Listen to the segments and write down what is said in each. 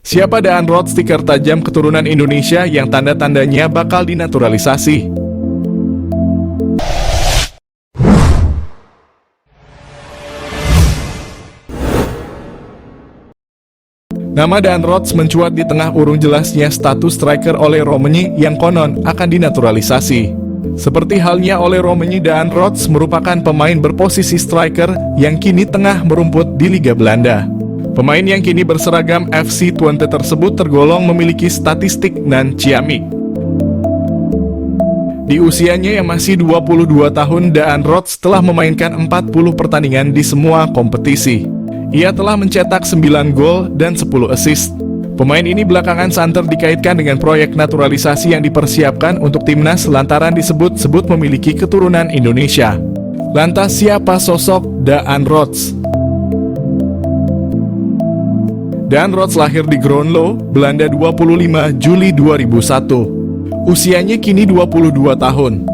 Siapa Daan Roth, stiker tajam keturunan Indonesia yang tanda-tandanya bakal dinaturalisasi? Nama Daan Roth mencuat di tengah urung jelasnya status striker Ole Roemeny yang konon akan dinaturalisasi. Seperti halnya Ole Roemeny, Daan Roth merupakan pemain berposisi striker yang kini tengah merumput di Liga Belanda. Pemain yang kini berseragam FC Twente tersebut tergolong memiliki statistik nan ciamik. Di usianya yang masih 22 tahun, Daan Roth telah memainkan 40 pertandingan di semua kompetisi. Ia telah mencetak 9 gol dan 10 assist. Pemain ini belakangan santer dikaitkan dengan proyek naturalisasi yang dipersiapkan untuk timnas lantaran disebut-sebut memiliki keturunan Indonesia. Lantas siapa sosok Daan Roth? Daan Roth lahir di Groenlo, Belanda 25 Juli 2001. Usianya kini 22 tahun.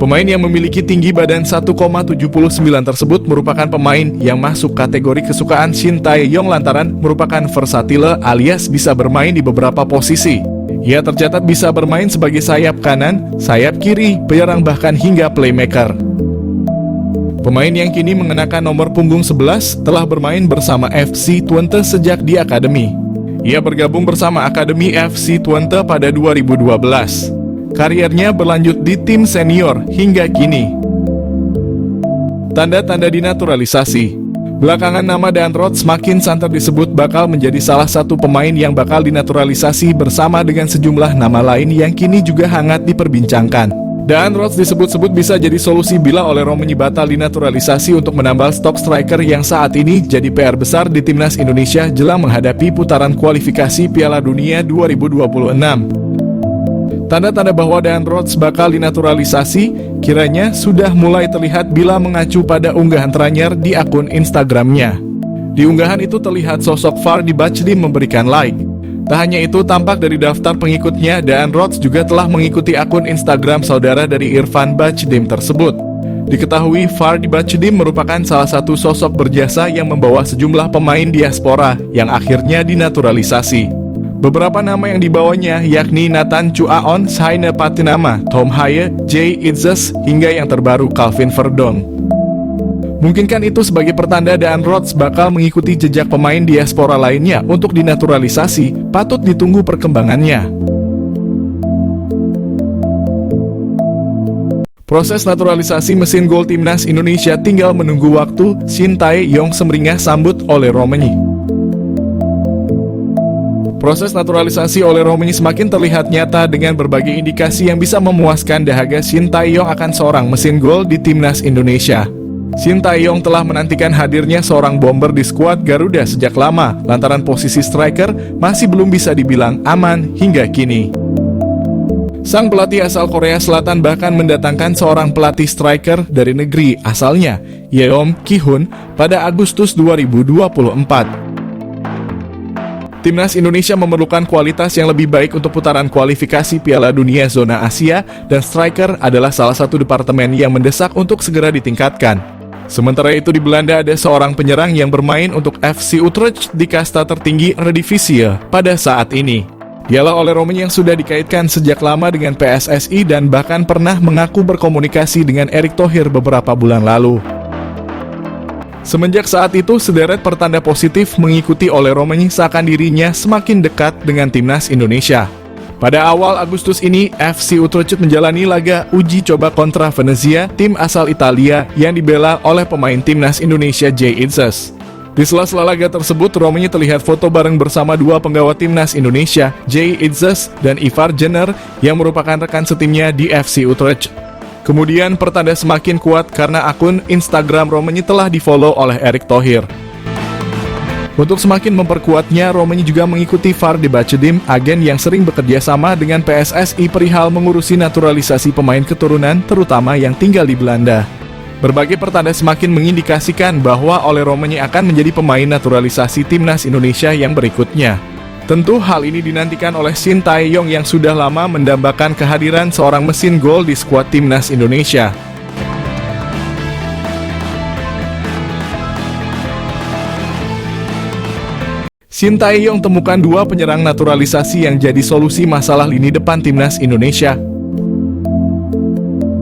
Pemain yang memiliki tinggi badan 1,79 tersebut merupakan pemain yang masuk kategori kesukaan Shin Tae-yong lantaran merupakan versatile alias bisa bermain di beberapa posisi. Ia tercatat bisa bermain sebagai sayap kanan, sayap kiri, penyerang bahkan hingga playmaker. Pemain yang kini mengenakan nomor punggung 11 telah bermain bersama FC Twente sejak di akademi. Ia bergabung bersama Akademi FC Twente pada 2012. Kariernya berlanjut di tim senior hingga kini. Tanda-tanda dinaturalisasi. Belakangan nama Daan Roth semakin santer disebut bakal menjadi salah satu pemain yang bakal dinaturalisasi bersama dengan sejumlah nama lain yang kini juga hangat diperbincangkan. Daan Roth disebut-sebut bisa jadi solusi bila Ole Roemeny batal dinaturalisasi untuk menambal stok striker yang saat ini jadi PR besar di timnas Indonesia jelang menghadapi putaran kualifikasi Piala Dunia 2026. Tanda-tanda bahwa Daan Roth bakal dinaturalisasi kiranya sudah mulai terlihat bila mengacu pada unggahan terakhir di akun Instagramnya. Di unggahan itu terlihat sosok Fardy Bachdim memberikan like. Tak hanya itu, tampak dari daftar pengikutnya, Daan Roth juga telah mengikuti akun Instagram saudara dari Irfan Bachdim tersebut. Diketahui Fardy Bachdim merupakan salah satu sosok berjasa yang membawa sejumlah pemain diaspora yang akhirnya dinaturalisasi. Beberapa nama yang dibawanya yakni Nathan Chuaon, Saine Patinama, Tom Haye, Jay Itzes, hingga yang terbaru Calvin Verdong. Mungkinkah itu sebagai pertanda Daan Roth bakal mengikuti jejak pemain diaspora lainnya untuk dinaturalisasi? Patut ditunggu perkembangannya. Proses naturalisasi mesin gol timnas Indonesia tinggal menunggu waktu. Shin Tae-yong semeringah sambut Ole Roemeny. Proses naturalisasi Ole Roemeny semakin terlihat nyata dengan berbagai indikasi yang bisa memuaskan dahaga Shin Tae-yong akan seorang mesin gol di timnas Indonesia. Shin Tae-yong telah menantikan hadirnya seorang bomber di skuad Garuda sejak lama, lantaran posisi striker masih belum bisa dibilang aman hingga kini. Sang pelatih asal Korea Selatan bahkan mendatangkan seorang pelatih striker dari negeri asalnya, Yeom Ki-hun, pada Agustus 2024. Timnas Indonesia memerlukan kualitas yang lebih baik untuk putaran kualifikasi Piala Dunia Zona Asia, dan striker adalah salah satu departemen yang mendesak untuk segera ditingkatkan. Sementara itu di Belanda ada seorang penyerang yang bermain untuk FC Utrecht di kasta tertinggi Eredivisie pada saat ini. Dialah Ole Roemeny yang sudah dikaitkan sejak lama dengan PSSI dan bahkan pernah mengaku berkomunikasi dengan Erick Thohir beberapa bulan lalu. Semenjak saat itu, sederet pertanda positif mengikuti Ole Roemeny seakan dirinya semakin dekat dengan timnas Indonesia. Pada awal Agustus ini, FC Utrecht menjalani laga uji coba kontra Venezia, tim asal Italia yang dibela oleh pemain timnas Indonesia Jay Itzes. Di sela-sela laga tersebut, Roemeny terlihat foto bareng bersama dua penggawa timnas Indonesia, Jay Itzes dan Ivar Jenner, yang merupakan rekan setimnya di FC Utrecht. Kemudian pertanda semakin kuat karena akun Instagram Roemeny telah di-follow oleh Erick Thohir. Untuk semakin memperkuatnya, Roemeny juga mengikuti Fardy Bachdim, agen yang sering bekerja sama dengan PSSI perihal mengurusi naturalisasi pemain keturunan, terutama yang tinggal di Belanda. Berbagai pertanda semakin mengindikasikan bahwa Ole Roemeny akan menjadi pemain naturalisasi timnas Indonesia yang berikutnya. Tentu hal ini dinantikan oleh Shin Tae-yong yang sudah lama mendambakan kehadiran seorang mesin gol di skuad timnas Indonesia. Shin Tae-yong temukan dua penyerang naturalisasi yang jadi solusi masalah lini depan timnas Indonesia.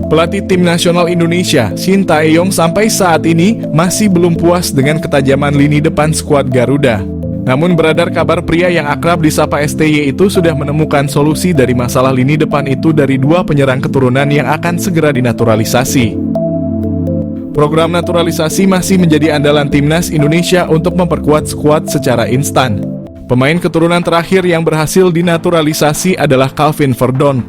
Pelatih tim nasional Indonesia, Shin Tae-yong sampai saat ini masih belum puas dengan ketajaman lini depan skuad Garuda. Namun beredar kabar pria yang akrab disapa STY itu sudah menemukan solusi dari masalah lini depan itu dari dua penyerang keturunan yang akan segera dinaturalisasi. Program naturalisasi masih menjadi andalan timnas Indonesia untuk memperkuat skuad secara instan. Pemain keturunan terakhir yang berhasil dinaturalisasi adalah Calvin Verdon.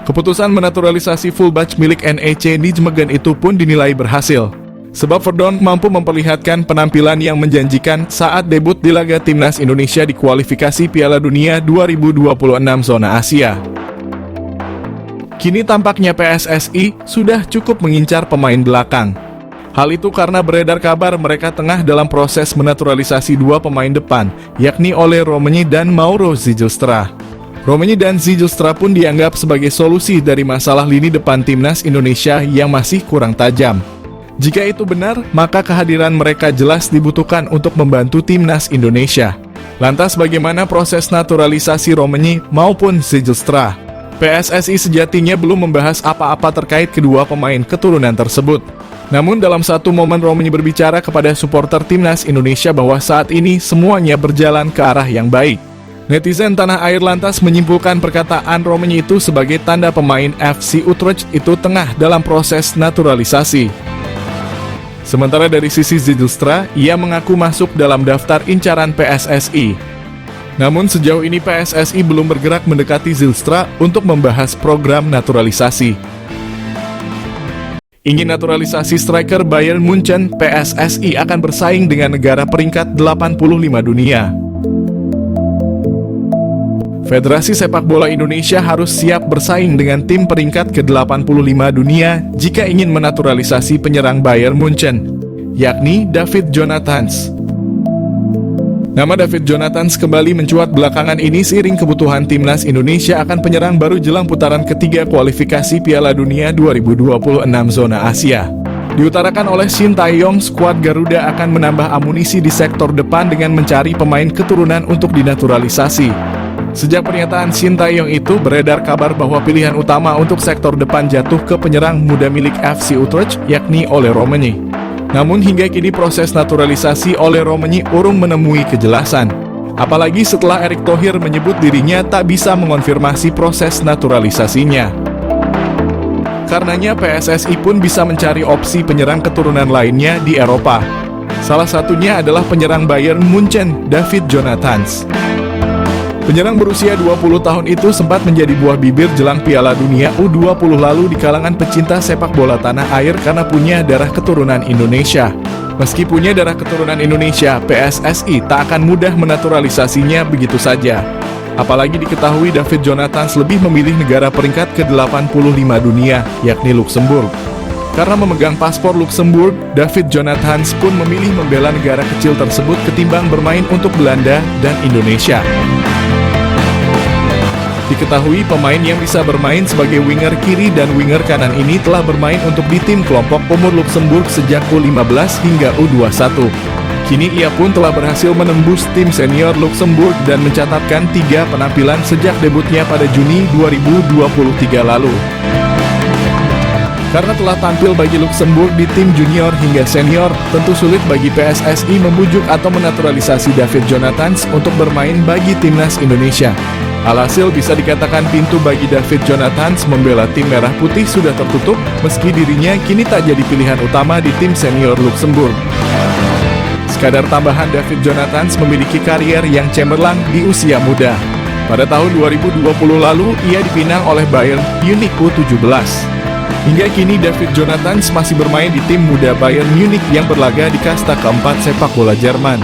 Keputusan menaturalisasi fullback milik NEC Nijmegen itu pun dinilai berhasil. Sebab Verdon mampu memperlihatkan penampilan yang menjanjikan saat debut di laga timnas Indonesia di kualifikasi Piala Dunia 2026 zona Asia. Kini tampaknya PSSI sudah cukup mengincar pemain belakang. Hal itu karena beredar kabar mereka tengah dalam proses menaturalisasi dua pemain depan, yakni Ole Romenyi dan Mauro Zijlstra. Romenyi dan Zijlstra pun dianggap sebagai solusi dari masalah lini depan timnas Indonesia yang masih kurang tajam. Jika itu benar, maka kehadiran mereka jelas dibutuhkan untuk membantu timnas Indonesia. Lantas bagaimana proses naturalisasi Romenyi maupun Zijlstra? PSSI sejatinya belum membahas apa-apa terkait kedua pemain keturunan tersebut. Namun dalam satu momen Romenyi berbicara kepada supporter timnas Indonesia bahwa saat ini semuanya berjalan ke arah yang baik. Netizen tanah air lantas menyimpulkan perkataan Romenyi itu sebagai tanda pemain FC Utrecht itu tengah dalam proses naturalisasi. Sementara dari sisi Zijlstra, ia mengaku masuk dalam daftar incaran PSSI. Namun sejauh ini PSSI belum bergerak mendekati Zijlstra untuk membahas program naturalisasi. Ingin naturalisasi striker Bayern Munchen, PSSI akan bersaing dengan negara peringkat 85 dunia. Federasi Sepak Bola Indonesia harus siap bersaing dengan tim peringkat ke-85 dunia jika ingin menaturalisasi penyerang Bayern Munchen, yakni David Jonathans. Nama David Jonathans kembali mencuat belakangan ini seiring kebutuhan timnas Indonesia akan penyerang baru jelang putaran ketiga kualifikasi Piala Dunia 2026 zona Asia. Diutarakan oleh Shin Tae-yong, skuad Garuda akan menambah amunisi di sektor depan dengan mencari pemain keturunan untuk dinaturalisasi. Sejak pernyataan Shin Tae-yong itu, beredar kabar bahwa pilihan utama untuk sektor depan jatuh ke penyerang muda milik FC Utrecht, yakni Ole Romenyi. Namun hingga kini proses naturalisasi Ole Romenyi urung menemui kejelasan. Apalagi setelah Erick Thohir menyebut dirinya tak bisa mengonfirmasi proses naturalisasinya. Karenanya PSSI pun bisa mencari opsi penyerang keturunan lainnya di Eropa. Salah satunya adalah penyerang Bayern Munchen, David Jonathans. Penyerang berusia 20 tahun itu sempat menjadi buah bibir jelang Piala Dunia U20 lalu di kalangan pecinta sepak bola tanah air karena punya darah keturunan Indonesia. Meski punya darah keturunan Indonesia, PSSI tak akan mudah menaturalisasinya begitu saja. Apalagi diketahui David Jonathans lebih memilih negara peringkat ke-85 dunia, yakni Luxembourg. Karena memegang paspor Luxembourg, David Jonathans pun memilih membela negara kecil tersebut ketimbang bermain untuk Belanda dan Indonesia. Diketahui pemain yang bisa bermain sebagai winger kiri dan winger kanan ini telah bermain untuk di tim kelompok umur Luxembourg sejak U15 hingga U21. Kini ia pun telah berhasil menembus tim senior Luxembourg dan mencatatkan 3 penampilan sejak debutnya pada Juni 2023 lalu. Karena telah tampil bagi Luxembourg di tim junior hingga senior, tentu sulit bagi PSSI membujuk atau menaturalisasi David Jonathans untuk bermain bagi timnas Indonesia. Alhasil bisa dikatakan pintu bagi David Jonathans membela tim merah putih sudah tertutup, meski dirinya kini tak jadi pilihan utama di tim senior Luxembourg. Sekadar tambahan, David Jonathans memiliki karier yang cemerlang di usia muda. Pada tahun 2020 lalu, ia dipinang oleh Bayern Munich U17. Hingga kini David Jonathans masih bermain di tim muda Bayern Munich yang berlaga di kasta keempat sepak bola Jerman.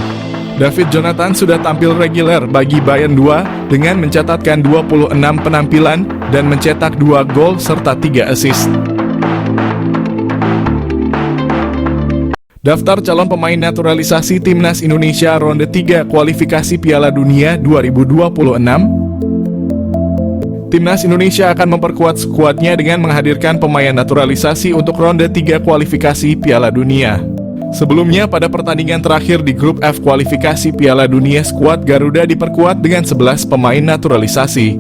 David Jonathans sudah tampil reguler bagi Bayern 2 dengan mencatatkan 26 penampilan dan mencetak 2 gol serta 3 assist. Daftar calon pemain naturalisasi Timnas Indonesia ronde 3 kualifikasi Piala Dunia 2026. Timnas Indonesia akan memperkuat skuadnya dengan menghadirkan pemain naturalisasi untuk ronde 3 kualifikasi Piala Dunia. Sebelumnya, pada pertandingan terakhir di grup F kualifikasi Piala Dunia, skuad Garuda diperkuat dengan 11 pemain naturalisasi.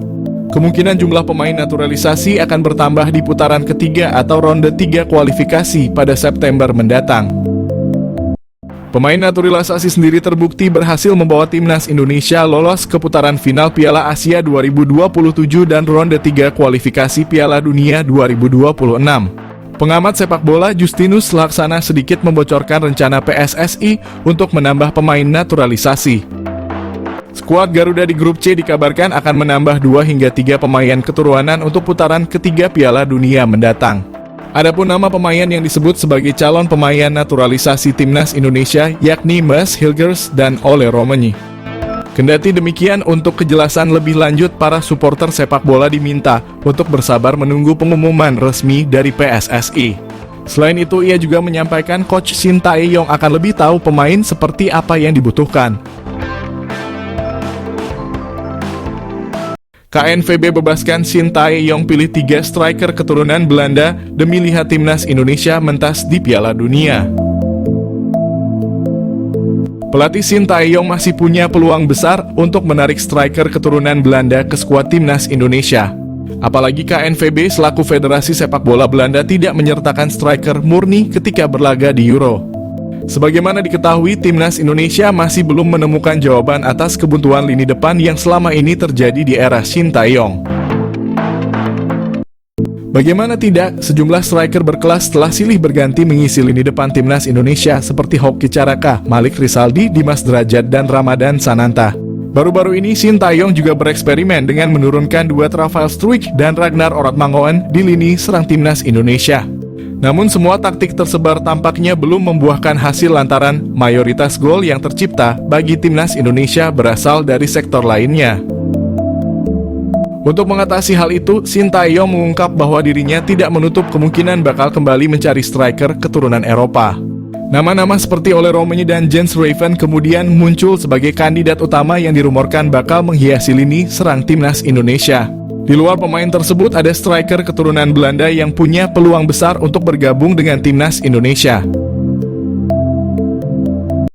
Kemungkinan jumlah pemain naturalisasi akan bertambah di putaran ketiga atau ronde 3 kualifikasi pada September mendatang. Pemain naturalisasi sendiri terbukti berhasil membawa timnas Indonesia lolos ke putaran final Piala Asia 2027 dan ronde 3 kualifikasi Piala Dunia 2026. Pengamat sepak bola Justinus Laksana sedikit membocorkan rencana PSSI untuk menambah pemain naturalisasi. Skuad Garuda di grup C dikabarkan akan menambah 2 hingga 3 pemain keturunan untuk putaran ketiga Piala Dunia mendatang. Adapun nama pemain yang disebut sebagai calon pemain naturalisasi timnas Indonesia yakni Mas Hilgers dan Ole Romanyi. Kendati demikian, untuk kejelasan lebih lanjut para supporter sepak bola diminta untuk bersabar menunggu pengumuman resmi dari PSSI. Selain itu, ia juga menyampaikan Coach Shin Tae-yong akan lebih tahu pemain seperti apa yang dibutuhkan. KNVB bebaskan Shin Tae-yong pilih 3 striker keturunan Belanda demi lihat timnas Indonesia mentas di Piala Dunia. Pelatih Shin Tae-yong masih punya peluang besar untuk menarik striker keturunan Belanda ke skuad timnas Indonesia. Apalagi KNVB selaku Federasi Sepak Bola Belanda tidak menyertakan striker murni ketika berlaga di Euro. Sebagaimana diketahui, timnas Indonesia masih belum menemukan jawaban atas kebuntuan lini depan yang selama ini terjadi di era Shin Tae-yong. Bagaimana tidak, sejumlah striker berkelas telah silih berganti mengisi lini depan timnas Indonesia seperti Hoki Caraka, Malik Rizaldi, Dimas Derajat, dan Ramadan Sananta. Baru-baru ini Shin Tae-yong juga bereksperimen dengan menurunkan duet Rafael Struijk dan Ragnar Oratmangoen di lini serang timnas Indonesia. Namun semua taktik tersebar tampaknya belum membuahkan hasil lantaran mayoritas gol yang tercipta bagi timnas Indonesia berasal dari sektor lainnya. Untuk mengatasi hal itu, Shin Tae-yong mengungkap bahwa dirinya tidak menutup kemungkinan bakal kembali mencari striker keturunan Eropa. Nama-nama seperti Ole Romanyi dan Jens Raven kemudian muncul sebagai kandidat utama yang dirumorkan bakal menghiasi lini serang timnas Indonesia. Di luar pemain tersebut ada striker keturunan Belanda yang punya peluang besar untuk bergabung dengan timnas Indonesia.